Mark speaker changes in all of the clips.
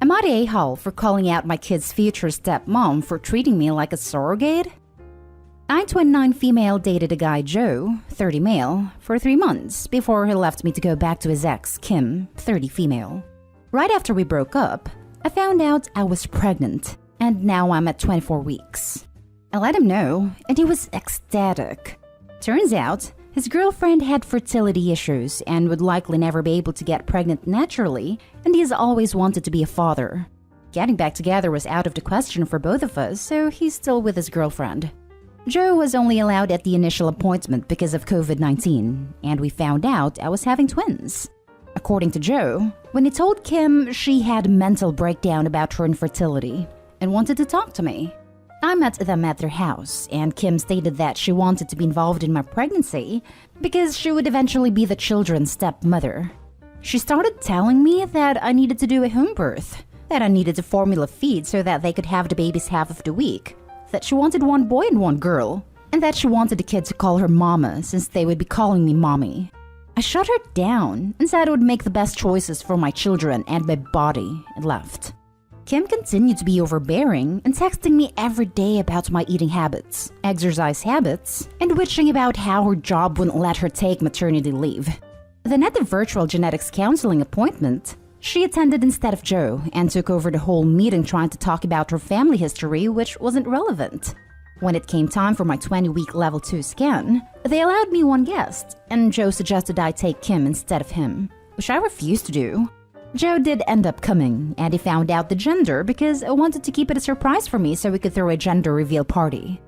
Speaker 1: Am I the a-hole for calling out my kid's future stepmom for treating me like a surrogate? I, 29 female, dated a guy, Joe, 30 male, for 3 months before he left me to go back to his ex, Kim, 30 female. Right after we broke up, I found out I was pregnant, and now I'm at 24 weeks. I let him know, and he was ecstatic. Turns out, his girlfriend had fertility issues and would likely never be able to get pregnant naturally, and he has always wanted to be a father. Getting back together was out of the question for both of us, so he's still with his girlfriend. Joe was only allowed at the initial appointment because of COVID-19, and we found out I was having twins. According to Joe, when he told Kim, she had a mental breakdown about her infertility and wanted to talk to me. I met them at their house, and Kim stated that she wanted to be involved in my pregnancy because she would eventually be the children's stepmother. She started telling me that I needed to do a home birth, that I needed to formula feed so that they could have the babies half of the week, that she wanted one boy and one girl, and that she wanted the kids to call her mama since they would be calling me mommy. I shut her down and said I would make the best choices for my children and my body and left. Kim continued to be overbearing and texting me every day about my eating habits, exercise habits, and bitching about how her job wouldn't let her take maternity leave. Then at the virtual genetics counseling appointment, she attended instead of Joe and took over the whole meeting trying to talk about her family history, which wasn't relevant. When it came time for my 20-week level 2 scan, they allowed me one guest, and Joe suggested I take Kim instead of him, which I refused to do. Joe did end up coming, and he found out the gender because I wanted to keep it a surprise for me so we could throw a gender reveal party.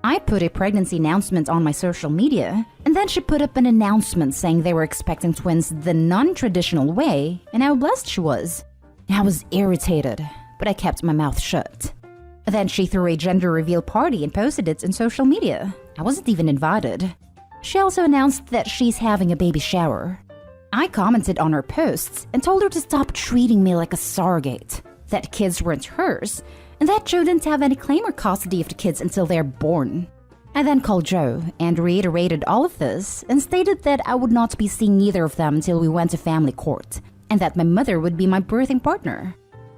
Speaker 1: I put a pregnancy announcement on my social media, and then she put up an announcement saying they were expecting twins the non-traditional way and how blessed she was. I was irritated, but I kept my mouth shut. Then she threw a gender reveal party and posted it on social media. I wasn't even invited. She also announced that she's having a baby shower. I commented on her posts and told her to stop treating me like a surrogate, that kids weren't hers, and that Joe didn't have any claim or custody of the kids until they're born. I then called Joe and reiterated all of this and stated that I would not be seeing either of them until we went to family court, and that my mother would be my birthing partner.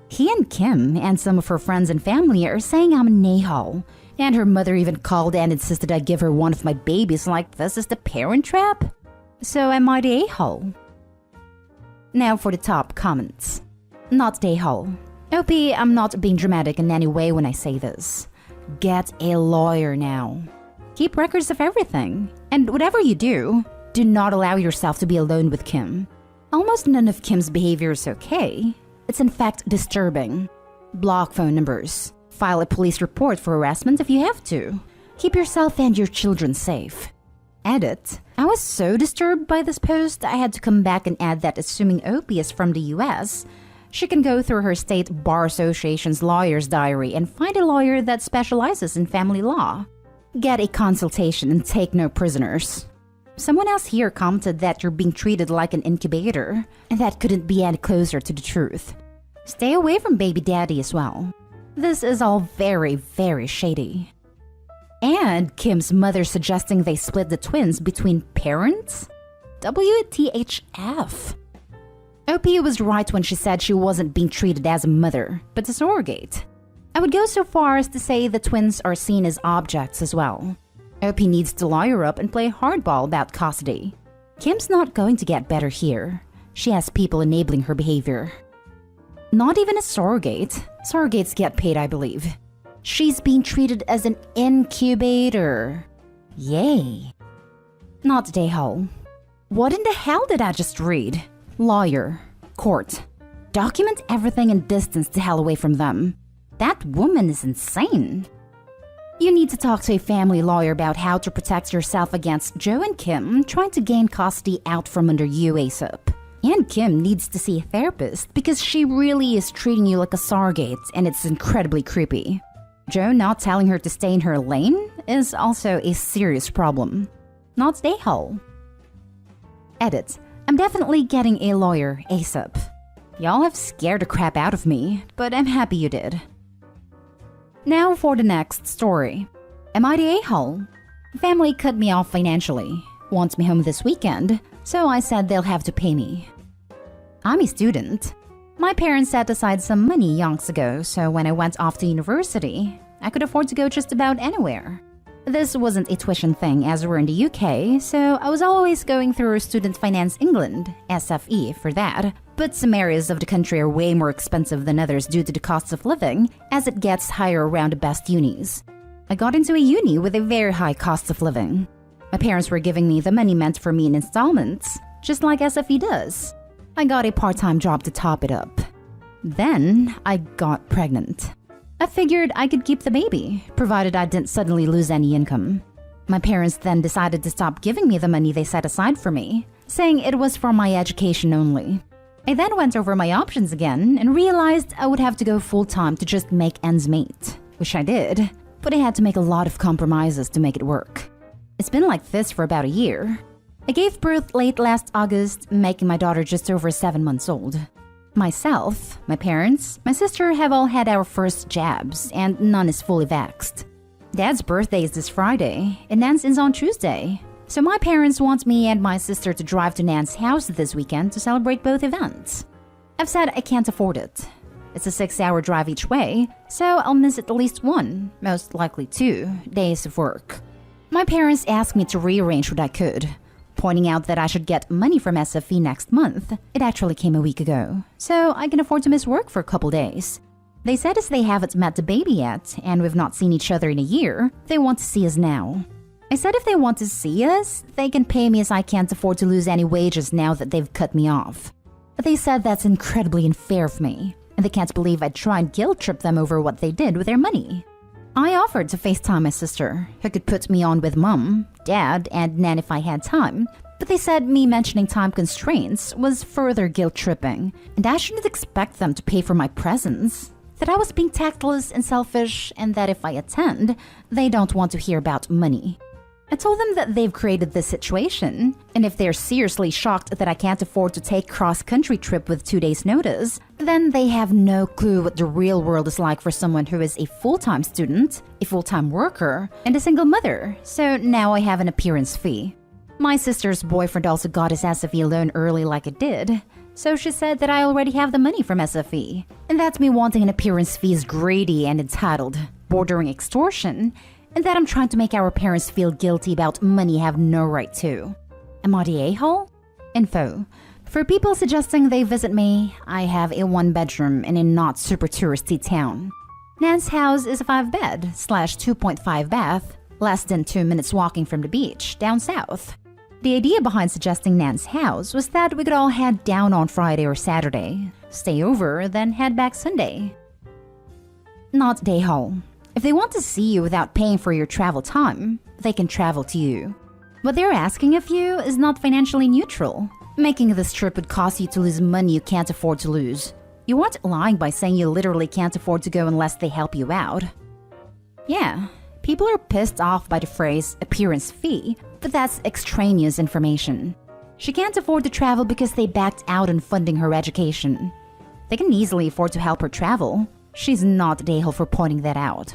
Speaker 1: He and Kim and some of her friends and family are saying I'm an a-hole, and her mother even called and insisted I give her one of my babies like this is the parent trap? So am I the a-hole? Now for the top comments. Not the a-hole. OP, I'm not being dramatic in any way when I say this. Get a lawyer now. Keep records of everything. And whatever you do not allow yourself to be alone with Kim. Almost none of Kim's behavior is okay. It's in fact disturbing. Block phone numbers. File a police report for harassment if you have to. Keep yourself and your children safe. Edit. I was so disturbed by this post, I had to come back and add that assuming OP is from the US, she can go through her state bar association's lawyer's diary and find a lawyer that specializes in family law. Get a consultation and take no prisoners. Someone else here commented that you're being treated like an incubator, and that couldn't be any closer to the truth. Stay away from baby daddy as well. This is all very, very shady. And Kim's mother suggesting they split the twins between parents? WTHF. OP was right when she said she wasn't being treated as a mother, but a surrogate. I would go so far as to say the twins are seen as objects as well. OP needs to lawyer up and play hardball about custody. Kim's not going to get better here. She has people enabling her behavior. Not even a surrogate. Surrogates get paid, I believe. She's being treated as an incubator. Yay. Not a-hole. What in the hell did I just read? Lawyer. Court. Document everything and distance the hell away from them. That woman is insane. You need to talk to a family lawyer about how to protect yourself against Joe and Kim trying to gain custody out from under you ASAP. And Kim needs to see a therapist because she really is treating you like a surrogate and it's incredibly creepy. Joe not telling her to stay in her lane is also a serious problem. Not a hole. Edit. I'm definitely getting a lawyer ASAP. Y'all have scared the crap out of me, but I'm happy you did. Now for the next story. Am I the a-hole? Family cut me off financially. Wants me home this weekend, so I said they'll have to pay me. I'm a student. My parents set aside some money yonks ago, so when I went off to university, I could afford to go just about anywhere. This wasn't a tuition thing as we're in the UK, so I was always going through Student Finance England, SFE, for that. But some areas of the country are way more expensive than others due to the cost of living, as it gets higher around the best unis. I got into a uni with a very high cost of living. My parents were giving me the money meant for me in installments, just like SFE does. I got a part-time job to top it up. Then I got pregnant. I figured I could keep the baby, provided I didn't suddenly lose any income. My parents then decided to stop giving me the money they set aside for me, saying it was for my education only. I then went over my options again and realized I would have to go full-time to just make ends meet, which I did, but I had to make a lot of compromises to make it work. It's been like this for about a year. I gave birth late last August, making my daughter just over 7 months old. Myself, my parents, my sister have all had our first jabs, and none is fully vaxxed. Dad's birthday is this Friday, and Nan's is on Tuesday. So my parents want me and my sister to drive to Nan's house this weekend to celebrate both events. I've said I can't afford it. It's a 6-hour drive each way, so I'll miss at least 1, most likely 2, days of work. My parents asked me to rearrange what I could, pointing out that I should get money from SFE next month. It actually came a week ago, so I can afford to miss work for a couple days. They said as they haven't met the baby yet, and we've not seen each other in a year, they want to see us now. I said if they want to see us, they can pay me as I can't afford to lose any wages now that they've cut me off. But they said that's incredibly unfair of me, and they can't believe I'd try and guilt trip them over what they did with their money. I offered to FaceTime my sister, who could put me on with Mum, Dad, and Nan if I had time, but they said me mentioning time constraints was further guilt-tripping, and I shouldn't expect them to pay for my presence, that I was being tactless and selfish, and that if I attend, they don't want to hear about money. I told them that they've created this situation, and if they're seriously shocked that I can't afford to take cross-country trip with 2 days' notice, then they have no clue what the real world is like for someone who is a full-time student, a full-time worker, and a single mother, so now I have an appearance fee. My sister's boyfriend also got his SFE loan early like I did, so she said that I already have the money from SFE, and that me wanting an appearance fee is greedy and entitled, bordering extortion, and that I'm trying to make our parents feel guilty about money I have no right to. Am I the a-hole? Info. For people suggesting they visit me, I have a 1-bedroom in a not super touristy town. Nan's house is a 5-bed/2.5 bath, less than 2 minutes walking from the beach, down south. The idea behind suggesting Nan's house was that we could all head down on Friday or Saturday, stay over, then head back Sunday. Not day hole. If they want to see you without paying for your travel time, they can travel to you. What they're asking of you is not financially neutral. Making this trip would cost you to lose money you can't afford to lose. You aren't lying by saying you literally can't afford to go unless they help you out. Yeah, people are pissed off by the phrase appearance fee, but that's extraneous information. She can't afford to travel because they backed out on funding her education. They can easily afford to help her travel. She's not a a-hole for pointing that out.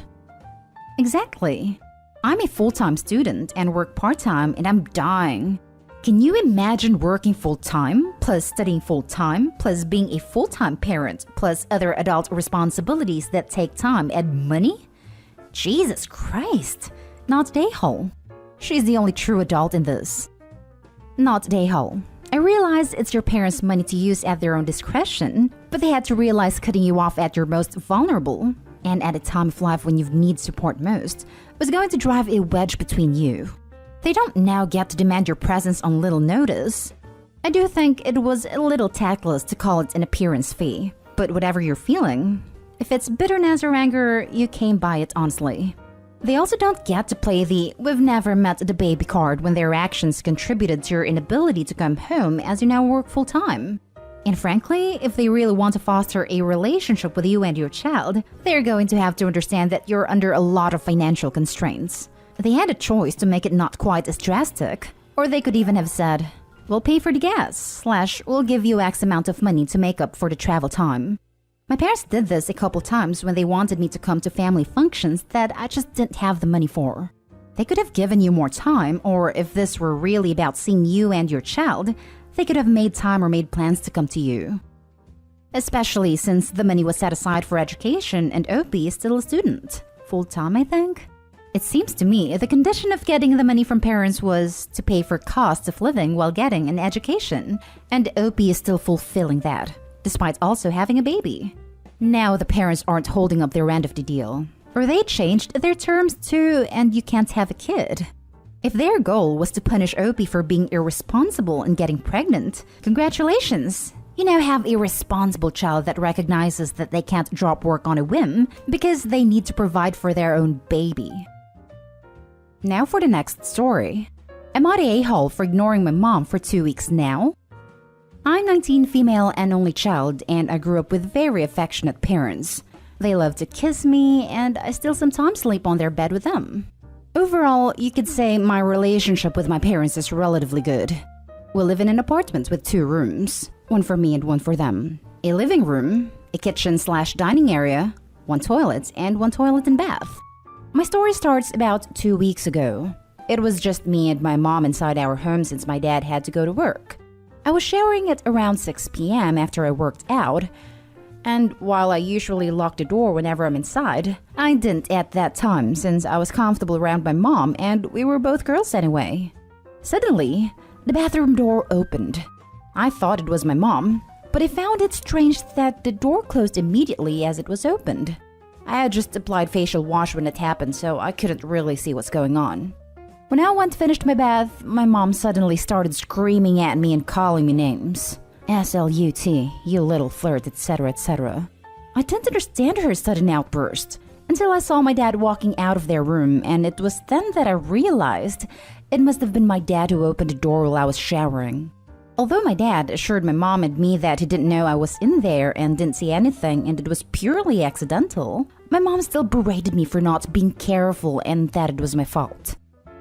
Speaker 1: Exactly. I'm a full-time student and work part-time and I'm dying. Can you imagine working full-time, plus studying full-time, plus being a full-time parent, plus other adult responsibilities that take time and money? Jesus Christ. Not a a-hole. She's the only true adult in this. Not a a-hole. I realize it's your parents' money to use at their own discretion, but they had to realize cutting you off at your most vulnerable, and at a time of life when you need support most, was going to drive a wedge between you. They don't now get to demand your presence on little notice. I do think it was a little tactless to call it an appearance fee, but whatever you're feeling, if it's bitterness or anger, you came by it honestly. They also don't get to play the "we've never met the baby" card when their actions contributed to your inability to come home as you now work full-time. And frankly, if they really want to foster a relationship with you and your child, they're going to have to understand that you're under a lot of financial constraints. They had a choice to make it not quite as drastic, or they could even have said, "We'll pay for the gas, / we'll give you X amount of money to make up for the travel time." My parents did this a couple times when they wanted me to come to family functions that I just didn't have the money for. They could have given you more time, or if this were really about seeing you and your child, they could have made time or made plans to come to you. especially since the money was set aside for education and OP is still a student. Full-time, I think? It seems to me the condition of getting the money from parents was to pay for costs of living while getting an education, and OP is still fulfilling that, despite also having a baby. Now the parents aren't holding up their end of the deal, or they changed their terms too and you can't have a kid. If their goal was to punish OP for being irresponsible and getting pregnant, congratulations! You now have a responsible child that recognizes that they can't drop work on a whim because they need to provide for their own baby. Now for the next story. Am I the a-hole for ignoring my mom for 2 weeks now? I'm 19, female and only child, and I grew up with very affectionate parents. They love to kiss me, and I still sometimes sleep on their bed with them. Overall, you could say my relationship with my parents is relatively good. We live in an apartment with 2 rooms, one for me and one for them. A living room, a kitchen/dining area, 1 toilet, and 1 toilet and bath. My story starts about 2 weeks ago. It was just me and my mom inside our home since my dad had to go to work. I was showering at around 6 p.m. after I worked out, and while I usually lock the door whenever I'm inside, I didn't at that time since I was comfortable around my mom and we were both girls anyway. Suddenly, the bathroom door opened. I thought it was my mom, but I found it strange that the door closed immediately as it was opened. I had just applied facial wash when it happened, so I couldn't really see what's going on. When I went to finish my bath, my mom suddenly started screaming at me and calling me names. SLUT, you little flirt, etc., etc. I didn't understand her sudden outburst until I saw my dad walking out of their room, and it was then that I realized it must have been my dad who opened the door while I was showering. Although my dad assured my mom and me that he didn't know I was in there and didn't see anything and it was purely accidental, my mom still berated me for not being careful and that it was my fault.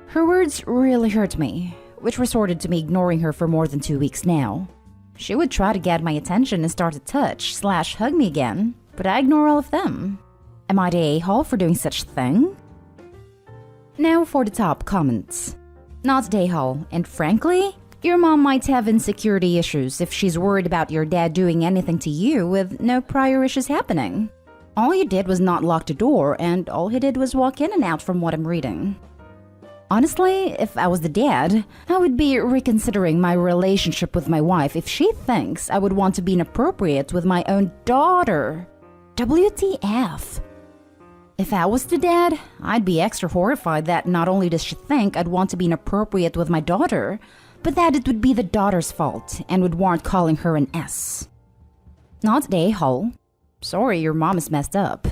Speaker 1: Her words really hurt me, which resorted to me ignoring her for more than 2 weeks now. She would try to get my attention and start to touch/hug me again, but I ignore all of them. Am I the a-hole for doing such thing? Now for the top comments. Not the a-hole, and frankly, your mom might have insecurity issues if she's worried about your dad doing anything to you with no prior issues happening. All you did was not lock the door, and all he did was walk in and out from what I'm reading. Honestly, if I was the dad, I would be reconsidering my relationship with my wife if she thinks I would want to be inappropriate with my own daughter. WTF? If I was the dad, I'd be extra horrified that not only does she think I'd want to be inappropriate with my daughter, but that it would be the daughter's fault and would warrant calling her an S. Not the a-hole. Sorry, your mom is messed up.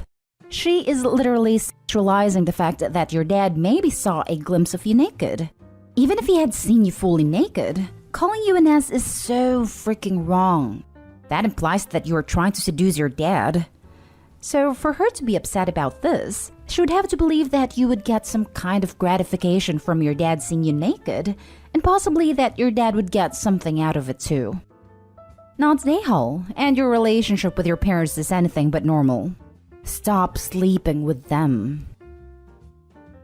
Speaker 1: She is literally sexualizing the fact that your dad maybe saw a glimpse of you naked. Even if he had seen you fully naked, calling you an S is so freaking wrong. That implies that you are trying to seduce your dad. So for her to be upset about this, she would have to believe that you would get some kind of gratification from your dad seeing you naked, and possibly that your dad would get something out of it too. Not the a-hole, and your relationship with your parents is anything but normal. Stop sleeping with them.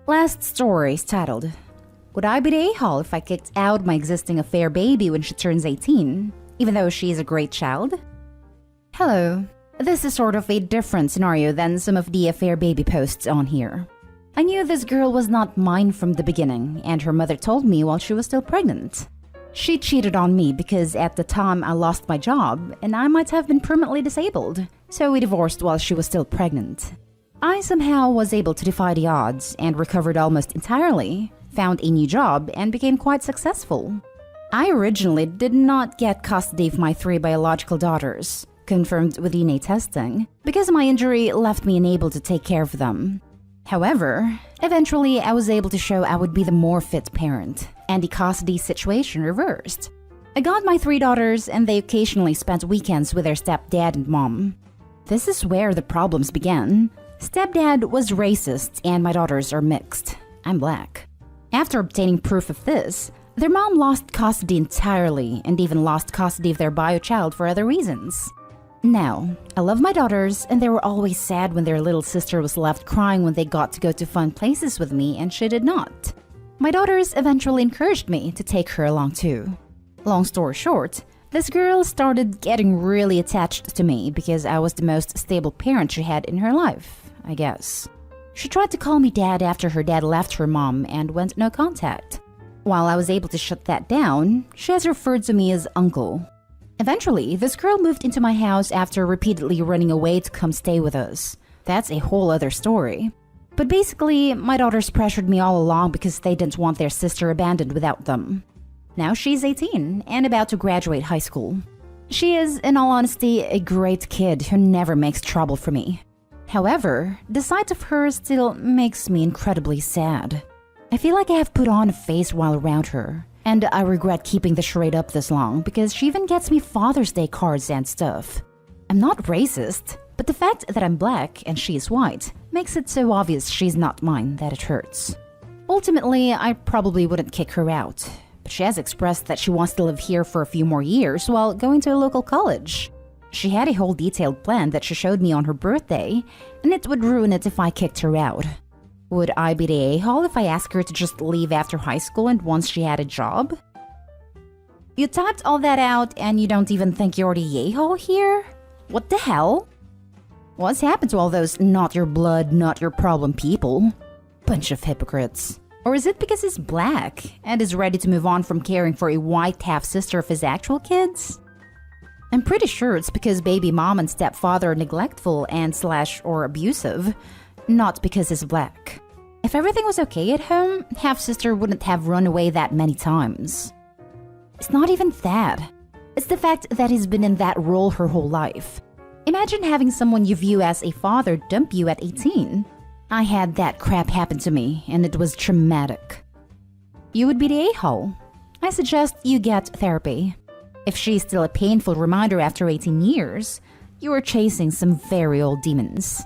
Speaker 1: Last story is titled, Would I be the a-hole if I kicked out my existing affair baby when she turns 18, even though she is a great child? Hello. This is sort of a different scenario than some of the affair baby posts on here. I knew this girl was not mine from the beginning, and her mother told me while she was still pregnant. She cheated on me because at the time I lost my job and I might have been permanently disabled, so we divorced while she was still pregnant. I somehow was able to defy the odds and recovered almost entirely, found a new job, and became quite successful. I originally did not get custody of my 3 biological daughters, confirmed with DNA testing, because my injury left me unable to take care of them. However, eventually I was able to show I would be the more fit parent, and the custody situation reversed. I got my 3 daughters and they occasionally spent weekends with their stepdad and mom. This is where the problems began. Stepdad was racist and my daughters are mixed. I'm black. After obtaining proof of this, their mom lost custody entirely and even lost custody of their bio child for other reasons. Now, I love my daughters and they were always sad when their little sister was left crying when they got to go to fun places with me and she did not. My daughters eventually encouraged me to take her along too. Long story short, This girl started getting really attached to me because I was the most stable parent she had in her life, I guess. She tried to call me dad after her dad left her mom and went no contact. While I was able to shut that down, she has referred to me as uncle. Eventually, this girl moved into my house after repeatedly running away to come stay with us. That's a whole other story. But basically, my daughters pressured me all along because they didn't want their sister abandoned without them. Now she's 18 and about to graduate high school. She is, in all honesty, a great kid who never makes trouble for me. However, the sight of her still makes me incredibly sad. I feel like I have put on a face while around her, and I regret keeping the charade up this long because she even gets me Father's Day cards and stuff. I'm not racist, but the fact that I'm black and she is white makes it so obvious she's not mine that it hurts. Ultimately, I probably wouldn't kick her out, but she has expressed that she wants to live here for a few more years while going to a local college. She had a whole detailed plan that she showed me on her birthday, and it would ruin it if I kicked her out. Would I be the a-hole if I asked her to just leave after high school and once she had a job? You typed all that out and you don't even think you're the a-hole here? What the hell? What's happened to all those not your blood, not your problem people? Bunch of hypocrites. Or is it because he's black and is ready to move on from caring for a white half-sister of his actual kids? I'm pretty sure it's because baby mom and stepfather are neglectful and or abusive, not because he's black. If everything was okay at home, half-sister wouldn't have run away that many times. It's not even that. It's the fact that he's been in that role her whole life. Imagine having someone you view as a father dump you at 18. I had that crap happen to me, and it was traumatic. You would be the a-hole. I suggest you get therapy. If she's still a painful reminder after 18 years, you are chasing some very old demons.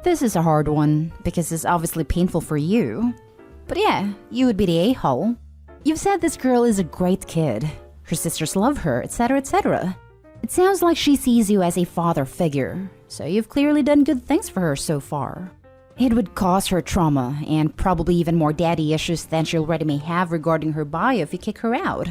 Speaker 1: This is a hard one, because it's obviously painful for you. But yeah, you would be the a-hole. You've said this girl is a great kid. Her sisters love her, etc., etc. It sounds like she sees you as a father figure, so you've clearly done good things for her so far. It would cause her trauma, and probably even more daddy issues than she already may have regarding her bio if you kick her out.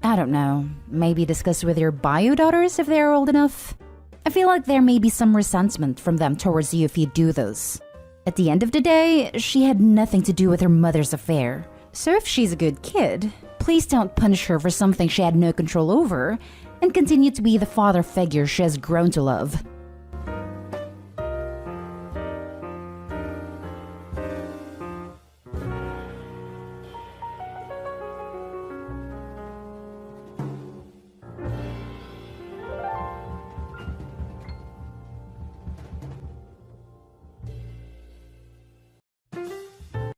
Speaker 1: I don't know, maybe discuss with your bio daughters if they're old enough? I feel like there may be some resentment from them towards you if you do this. At the end of the day, she had nothing to do with her mother's affair. So if she's a good kid, please don't punish her for something she had no control over, and continue to be the father figure she has grown to love.